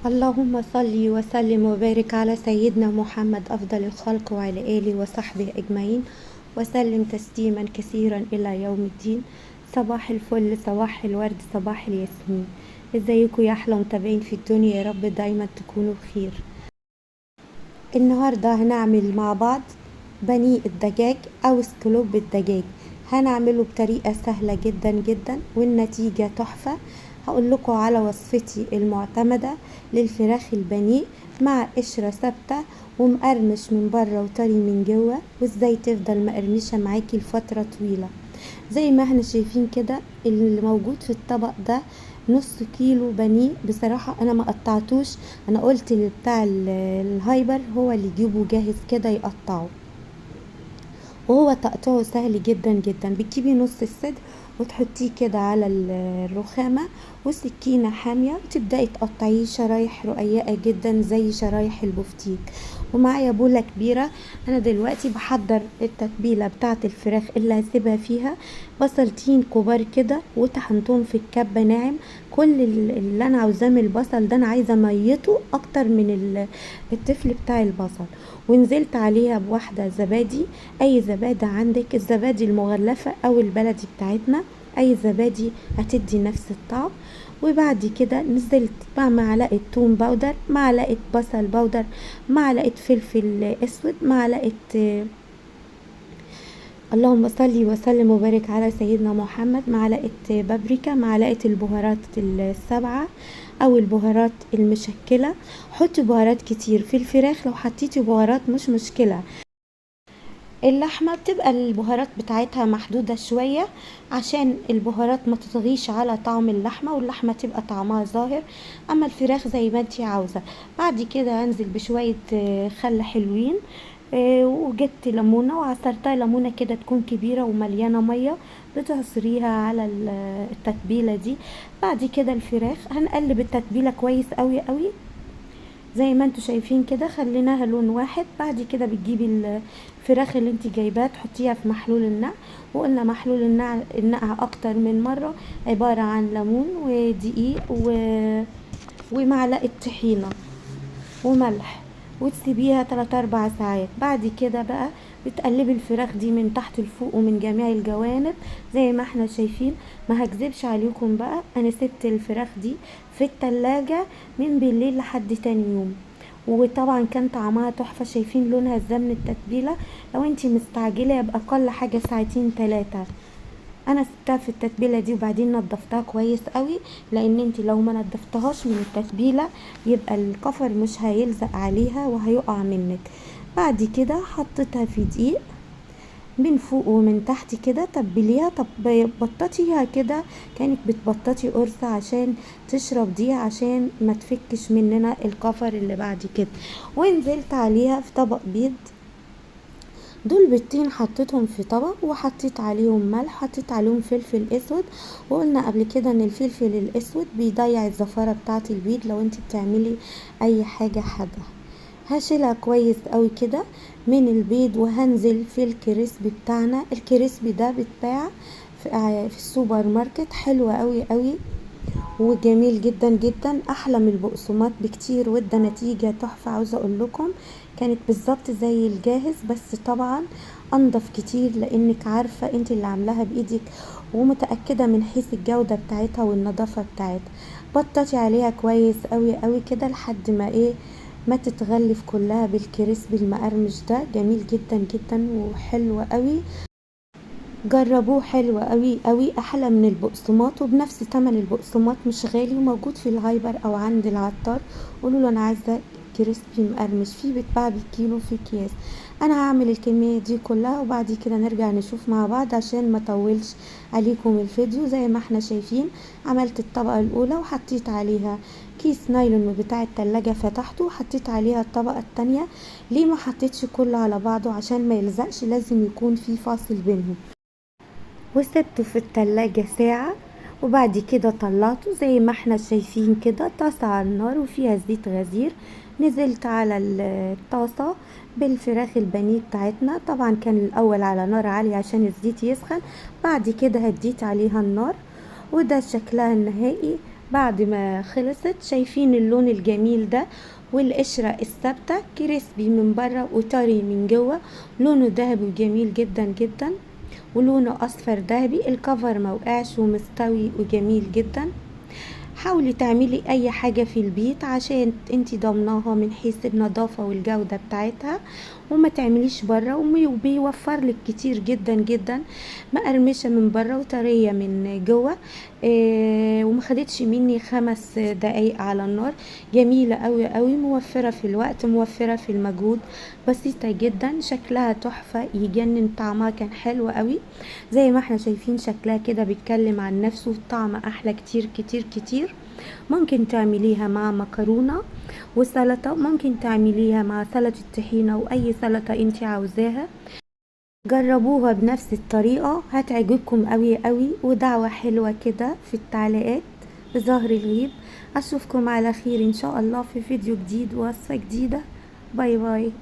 اللهم صل وسلم وبارك على سيدنا محمد أفضل الخلق وعلى آله وصحبه أجمعين وسلم تسليما كثيرا إلى يوم الدين. صباح الفل، صباح الورد، صباح الياسمين. ازيكم يا أحلى متابعين في الدنيا؟ يا رب دايما تكونوا بخير. النهاردة هنعمل مع بعض بانيه الدجاج أو اسكالوب الدجاج. هنعمله بطريقة سهلة جدا جدا والنتيجة تحفة. هقول لكم على وصفتي المعتمدة للفراخ البانيه مع قشرة ثابتة ومقرمش من بره وطري من جوه، وازاي تفضل مقرمشة معاكي لفترة طويلة. زي ما احنا شايفين كده اللي موجود في الطبق ده نص كيلو بانيه. بصراحة انا ما قطعتوش، انا قلت لبتاع الهايبر هو اللي يجيبه جاهز كده يقطعه، وهو تقطيعه سهل جدا جدا. بتجيبي نص الصدر وتحطيه كده على الرخامة وسكينة حامية وتبدأي تقطعيه شرايح رقيقة جدا زي شرايح البفتيك. ومعايا بولة كبيرة. انا دلوقتي بحضر التتبيلة بتاعة الفراخ اللي هسيبها فيها. بصلتين كبار كده وطحنتهم في الكبة ناعم. كل اللي انا عاوزاه من البصل ده، انا عايزة ميته اكتر من التفل بتاع البصل. ونزلت عليها بواحدة زبادي، اي زبادي عندك، الزبادي المغلفة او البلدي بتاعتنا، اي زبادي هتدي نفس الطعم. وبعد كده نزلت مع معلقة توم باودر، معلقة بصل باودر، معلقة فلفل اسود، معلقة اللهم صل وسلم وبارك على سيدنا محمد، معلقة بابريكا، معلقة البهارات السبعة او البهارات المشكلة. حطي بهارات كتير في الفراخ، لو حطيتي بهارات مش مشكلة. اللحمة بتبقى البهارات بتاعتها محدودة شوية عشان البهارات ما تطغيش على طعم اللحمة واللحمة تبقى طعمها ظاهر. اما الفراخ زي ما انتي عاوزة. بعد كده هنزل بشوية خل حلوين، وجبت ليمونة وعصرتها ليمونة كده تكون كبيرة ومليانة مية، بتعصريها على التتبيلة دي. بعد كده الفراخ هنقلب التتبيلة كويس قوي قوي زي ما انتوا شايفين كده، خليناها لون واحد. بعد كده بتجيبي الفراخ اللي انت جايباها تحطيها في محلول النقع. وقلنا محلول النقع اكتر من مرة، عبارة عن ليمون ودقيق ومعلقة طحينة وملح، وتسيبيها 3-4 ساعات. بعد كده بقى بتقلبي الفراخ دي من تحت لفوق ومن جميع الجوانب زي ما احنا شايفين. ما هكذبش عليكم بقى، انا سبت الفراخ دي في التلاجة من بالليل لحد تاني يوم، وطبعا كان طعمها تحفة. شايفين لونها ازاي من التتبيلة؟ لو انتي مستعجلة يبقى اقل حاجة 2-3 ساعات. انا سبتها في التتبيله دي وبعدين نضفتها كويس قوي، لان انت لو ما نضفتهاش من التتبيله يبقى الكفر مش هيلزق عليها وهيقع منك. بعد كده حطيتها في دقيق من فوق ومن تحت كده. تبليها، طب بططيها كده كانك بتبططي قرصة عشان تشرب دي، عشان ما تفكش مننا الكفر اللي بعد كده. ونزلت عليها في طبق بيض. دول بيضتين حطيتهم في طبق وحطيت عليهم ملح، حطيت عليهم فلفل اسود. وقلنا قبل كده ان الفلفل الاسود بيضيع الزفارة بتاعه البيض لو انت بتعملي اي حاجة حادقة. هشيلها كويس قوي كده من البيض وهنزل في الكريسبي بتاعنا. الكريسبي ده بيتباع في السوبر ماركت، حلو قوي قوي وجميل جدا جدا، احلى من البقسماط بكتير وادى نتيجة تحفة. عاوزة اقول لكم كانت بالظبط زي الجاهز، بس طبعا انضف كتير لانك عارفة انت اللي عاملاها بايدك ومتأكدة من حيث الجودة بتاعتها والنظافة بتاعتها. بططي عليها كويس قوي قوي كده لحد ما ما تتغلف كلها بالكريسبي المقرمش ده. جميل جدا جدا وحلو قوي، جربوه، حلو قوي قوي، احلى من البقسماط وبنفس تمن البقسماط، مش غالي وموجود في الهايبر او عند العطار. قولوا له انا عايزه كريسبي مقرمش، فيه بيتباع بالكيلو في اكياس. انا هعمل الكميه دي كلها وبعد كده نرجع نشوف مع بعض عشان ما طولش عليكم الفيديو. زي ما احنا شايفين عملت الطبقه الاولى وحطيت عليها كيس نايلون بتاع التلاجة، فتحته وحطيت عليها الطبقه التانية. ليه ما حطيتش كله على بعضه؟ عشان ما يلزقش، لازم يكون في فاصل بينهم. وسبته في التلاجة ساعة وبعد كده طلعته زي ما احنا شايفين كده. طاسة على النار وفيها زيت غزير، نزلت على الطاسة بالفراخ البانيه بتاعتنا. طبعا كان الاول على نار عالية عشان الزيت يسخن، بعد كده هديت عليها النار وده شكلها النهائي. بعد ما خلصت شايفين اللون الجميل ده والقشرة الثابتة كريسبي من بره وطري من جوه، لونه ذهبي وجميل جدا جدا ولونه اصفر ذهبي. الكفر موقعش ومستوي وجميل جدا. حاولي تعملي اي حاجة في البيت عشان انتي ضمناها من حيث النظافة والجودة بتاعتها، وما تعمليش بره، وبيوفر لك كتير جدا جدا. مقرمشة من بره وطرية من جوه. وما خدتش مني 5 دقايق على النار. جميلة قوي قوي، موفرة في الوقت، موفرة في المجهود، بسيطة جدا، شكلها تحفة يجنن، طعمها كان حلو قوي. زي ما احنا شايفين شكلها كده بيتكلم عن نفسه، طعم احلى كتير كتير كتير. ممكن تعمليها مع مكرونة وسلطة، ممكن تعمليها مع سلطة طحينة واي سلطة انتي عاوزاها. جربوها بنفس الطريقة هتعجبكم قوي قوي. ودعوة حلوة كده في التعليقات بظهر الغيب. اشوفكم على خير ان شاء الله في فيديو جديد ووصفة جديدة. باي باي.